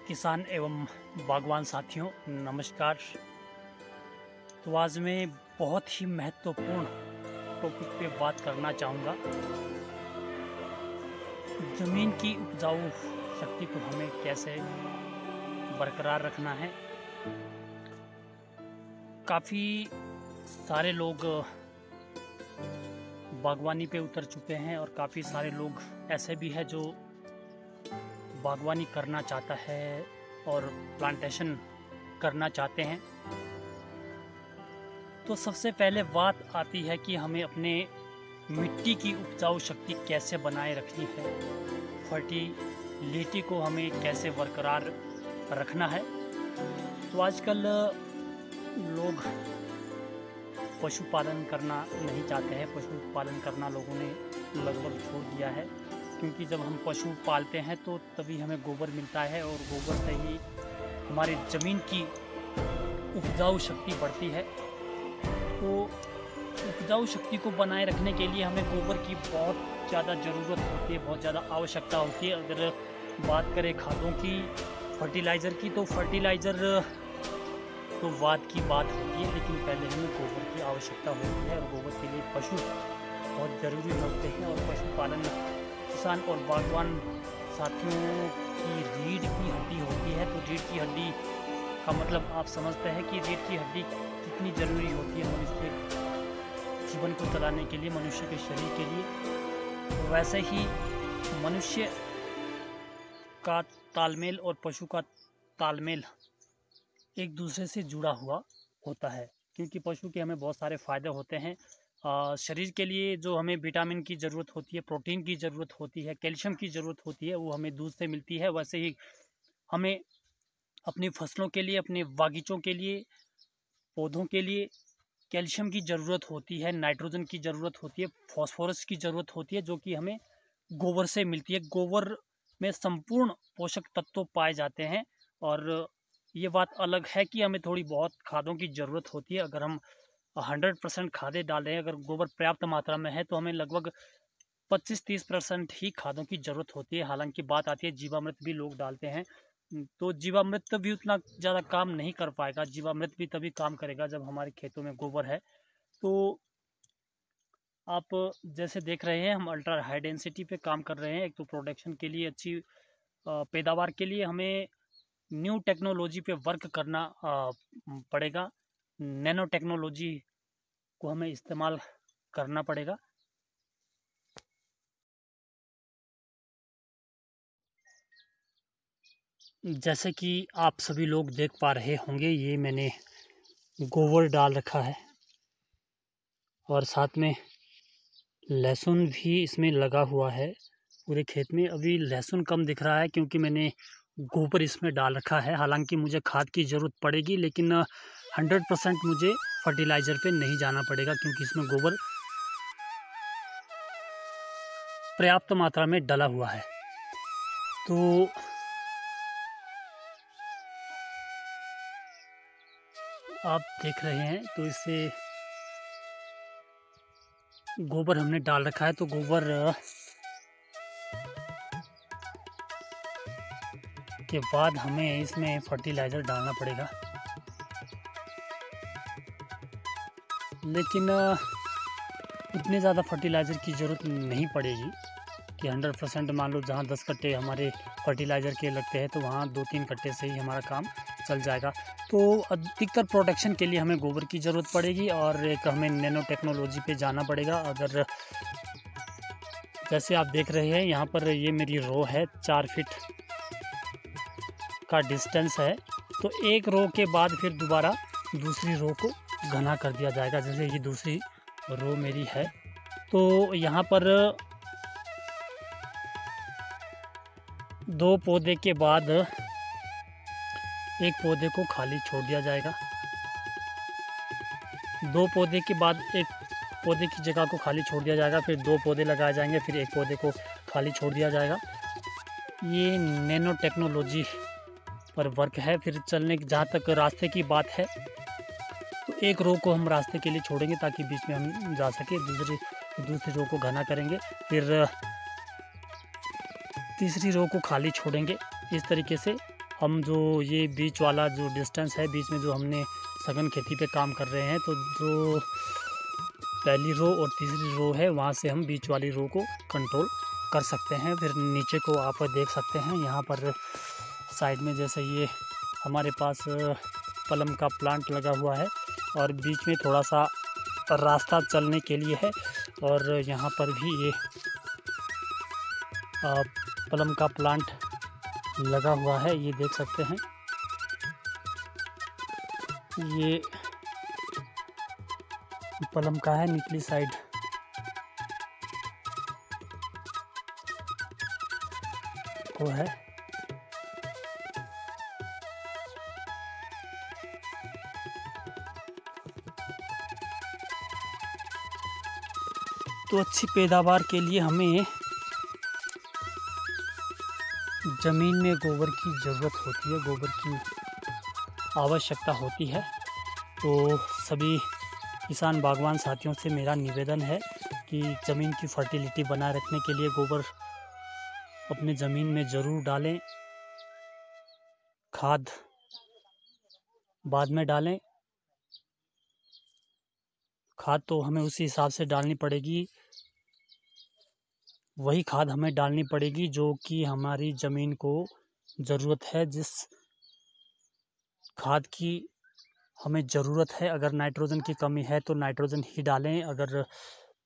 किसान एवं बागवान साथियों नमस्कार। तो आज मैं बहुत ही महत्वपूर्ण टॉपिक पे बात करना चाहूँगा। ज़मीन की उपजाऊ शक्ति को हमें कैसे बरकरार रखना है। काफ़ी सारे लोग बागवानी पे उतर चुके हैं और काफ़ी सारे लोग ऐसे भी हैं जो बागवानी करना चाहता है और प्लांटेशन करना चाहते हैं। तो सबसे पहले बात आती है कि हमें अपने मिट्टी की उपजाऊ शक्ति कैसे बनाए रखनी है, फर्टिलिटी को हमें कैसे बरकरार रखना है। तो आजकल लोग पशुपालन करना नहीं चाहते हैं। पशुपालन करना लोगों ने लगभग छोड़ दिया है, क्योंकि जब हम पशु पालते हैं तो तभी हमें गोबर मिलता है और गोबर से ही हमारी ज़मीन की उपजाऊ शक्ति बढ़ती है। तो उपजाऊ शक्ति को बनाए रखने के लिए हमें गोबर की बहुत ज़्यादा ज़रूरत होती है, बहुत ज़्यादा आवश्यकता होती है। अगर बात करें खादों की, फर्टिलाइज़र की, तो फर्टिलाइज़र तो बाद की बात होती है, लेकिन पहले हमें गोबर की आवश्यकता होती है और गोबर के लिए पशु बहुत ज़रूरी होते हैं। और पशुपालन किसान और बागवान साथियों की रीढ़ की हड्डी होती है। तो रीढ़ की हड्डी का मतलब आप समझते हैं कि रीढ़ की हड्डी कितनी ज़रूरी होती है मनुष्य के जीवन को चलाने के लिए, मनुष्य के शरीर के लिए। तो वैसे ही मनुष्य का तालमेल और पशु का तालमेल एक दूसरे से जुड़ा हुआ होता है, क्योंकि पशु के हमें बहुत सारे फ़ायदे होते हैं। शरीर के लिए जो हमें विटामिन की ज़रूरत होती है, प्रोटीन की ज़रूरत होती है, कैल्शियम की ज़रूरत होती है, वो हमें दूध से मिलती है। वैसे ही हमें अपनी फसलों के लिए, अपने बागीचों के लिए, पौधों के लिए कैल्शियम की ज़रूरत होती है, नाइट्रोजन की ज़रूरत होती है, फॉस्फोरस की ज़रूरत होती है, जो कि हमें गोबर से मिलती है। गोबर में संपूर्ण पोषक तत्व पाए जाते हैं। और ये बात अलग है कि हमें थोड़ी बहुत खादों की ज़रूरत होती है। अगर हम 100% खादें डालें, अगर गोबर पर्याप्त मात्रा में है, तो हमें लगभग 25-30% ही खादों की ज़रूरत होती है। हालांकि बात आती है जीवामृत भी लोग डालते हैं, तो जीवामृत भी उतना ज़्यादा काम नहीं कर पाएगा। जीवामृत भी तभी काम करेगा जब हमारे खेतों में गोबर है। तो आप जैसे देख रहे हैं, हम अल्ट्रा हाई डेंसिटी पे काम कर रहे हैं। एक तो प्रोडक्शन के लिए, अच्छी पैदावार के लिए हमें न्यू टेक्नोलॉजी पे वर्क करना पड़ेगा। नैनो टेक्नोलॉजी को हमें इस्तेमाल करना पड़ेगा। जैसे कि आप सभी लोग देख पा रहे होंगे, ये मैंने गोबर डाल रखा है और साथ में लहसुन भी इसमें लगा हुआ है पूरे खेत में। अभी लहसुन कम दिख रहा है क्योंकि मैंने गोबर इसमें डाल रखा है। हालांकि मुझे खाद की ज़रूरत पड़ेगी, लेकिन 100% मुझे फर्टिलाइज़र पे नहीं जाना पड़ेगा, क्योंकि इसमें गोबर पर्याप्त मात्रा में डला हुआ है। तो आप देख रहे हैं, तो इससे गोबर हमने डाल रखा है। तो गोबर के बाद हमें इसमें फर्टिलाइज़र डालना पड़ेगा, लेकिन उतने ज़्यादा फर्टिलाइज़र की ज़रूरत नहीं पड़ेगी कि 100%। मान लो जहाँ 10 कट्टे हमारे फर्टिलाइज़र के लगते हैं, तो वहाँ 2-3 कट्टे से ही हमारा काम चल जाएगा। तो अधिकतर प्रोटेक्शन के लिए हमें गोबर की ज़रूरत पड़ेगी और एक हमें नैनो टेक्नोलॉजी पे जाना पड़ेगा। अगर जैसे आप देख रहे हैं यहाँ पर, ये मेरी रो है, 4 फीट का डिस्टेंस है। तो एक रो के बाद फिर दोबारा दूसरी रो को घना कर दिया जाएगा। जैसे ये दूसरी रो मेरी है, तो यहाँ पर 2 पौधे के बाद एक पौधे को खाली छोड़ दिया जाएगा। 2 पौधे के बाद एक पौधे की जगह को खाली छोड़ दिया जाएगा, फिर 2 पौधे लगाए जाएंगे, फिर एक पौधे को खाली छोड़ दिया जाएगा। ये नैनो टेक्नोलॉजी पर वर्क है। फिर चलने की, जहाँ तक रास्ते की बात है, तो एक रो को हम रास्ते के लिए छोड़ेंगे ताकि बीच में हम जा सके। दूसरी रो को घना करेंगे, फिर तीसरी रो को खाली छोड़ेंगे। इस तरीके से हम जो ये बीच वाला जो डिस्टेंस है, बीच में जो हमने सघन खेती पे काम कर रहे हैं, तो जो पहली रो और तीसरी रो है वहाँ से हम बीच वाली रो को कंट्रोल कर सकते हैं। फिर नीचे को आप देख सकते हैं, यहाँ पर साइड में जैसे ये हमारे पास पलम का प्लांट लगा हुआ है और बीच में थोड़ा सा रास्ता चलने के लिए है, और यहाँ पर भी ये पलम का प्लांट लगा हुआ है, ये देख सकते हैं। ये पलम का है, निचली साइड को है। तो अच्छी पैदावार के लिए हमें ज़मीन में गोबर की ज़रूरत होती है, गोबर की आवश्यकता होती है। तो सभी किसान बागवान साथियों से मेरा निवेदन है कि ज़मीन की फर्टिलिटी बनाए रखने के लिए गोबर अपने ज़मीन में ज़रूर डालें। खाद बाद में डालें, खाद तो हमें उसी हिसाब से डालनी पड़ेगी, वही खाद हमें डालनी पड़ेगी जो कि हमारी ज़मीन को ज़रूरत है, जिस खाद की हमें ज़रूरत है। अगर नाइट्रोजन की कमी है तो नाइट्रोजन ही डालें, अगर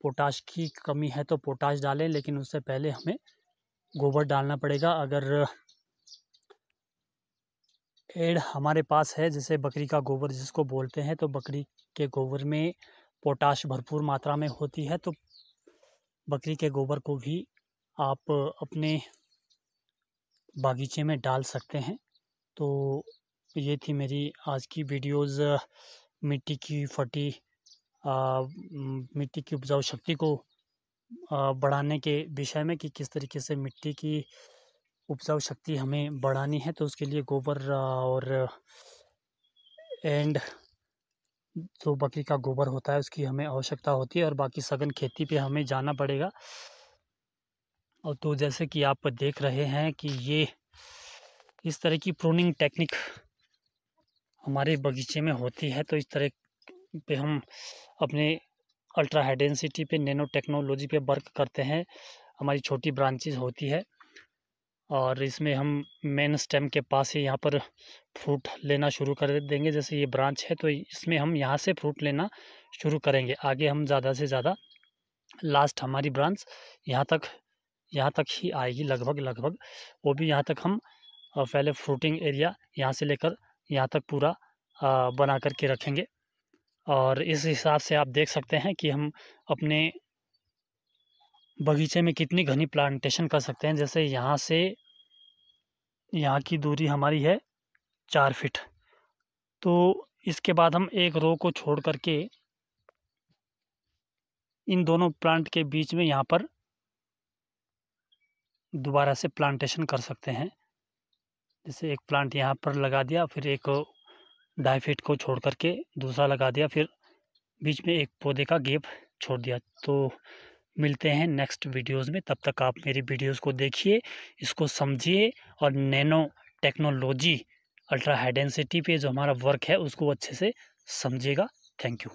पोटाश की कमी है तो पोटाश डालें, लेकिन उससे पहले हमें गोबर डालना पड़ेगा। अगर एड हमारे पास है, जैसे बकरी का गोबर जिसको बोलते हैं, तो बकरी के गोबर में पोटाश भरपूर मात्रा में होती है, तो बकरी के गोबर को भी आप अपने बागीचे में डाल सकते हैं। तो ये थी मेरी आज की वीडियोज़ मिट्टी की मिट्टी की उपजाऊ शक्ति को बढ़ाने के विषय में, कि किस तरीके से मिट्टी की उपजाऊ शक्ति हमें बढ़ानी है। तो उसके लिए गोबर और जो बकरी का गोबर होता है उसकी हमें आवश्यकता होती है, और बाकी सघन खेती पे हमें जाना पड़ेगा। और तो जैसे कि आप देख रहे हैं कि ये इस तरह की प्रूनिंग टेक्निक हमारे बगीचे में होती है। तो इस तरह पे हम अपने अल्ट्रा हाई डेंसिटी पे, नैनो टेक्नोलॉजी पे वर्क करते हैं। हमारी छोटी ब्रांचेज होती है और इसमें हम मेन स्टेम के पास ही यहाँ पर फ्रूट लेना शुरू कर देंगे। जैसे ये ब्रांच है तो इसमें हम यहाँ से फ्रूट लेना शुरू करेंगे। आगे हम ज़्यादा से ज़्यादा लास्ट हमारी ब्रांच यहाँ तक ही आएगी लगभग। वो भी यहाँ तक हम पहले फ्रूटिंग एरिया यहाँ से लेकर यहाँ तक पूरा बना करके रखेंगे। और इस हिसाब से आप देख सकते हैं कि हम अपने बगीचे में कितनी घनी प्लांटेशन कर सकते हैं। जैसे यहाँ से यहाँ की दूरी हमारी है 4 फीट, तो इसके बाद हम एक रो को छोड़ करके इन दोनों प्लांट के बीच में यहाँ पर दोबारा से प्लांटेशन कर सकते हैं। जैसे एक प्लांट यहाँ पर लगा दिया, फिर एक 2.5 फीट को छोड़ करके दूसरा लगा दिया, फिर बीच में एक पौधे का गैप छोड़ दिया। तो मिलते हैं नेक्स्ट वीडियोस में, तब तक आप मेरी वीडियोस को देखिए, इसको समझिए और nano technology ultra high density पे जो हमारा वर्क है उसको अच्छे से समझिएगा। Thank you.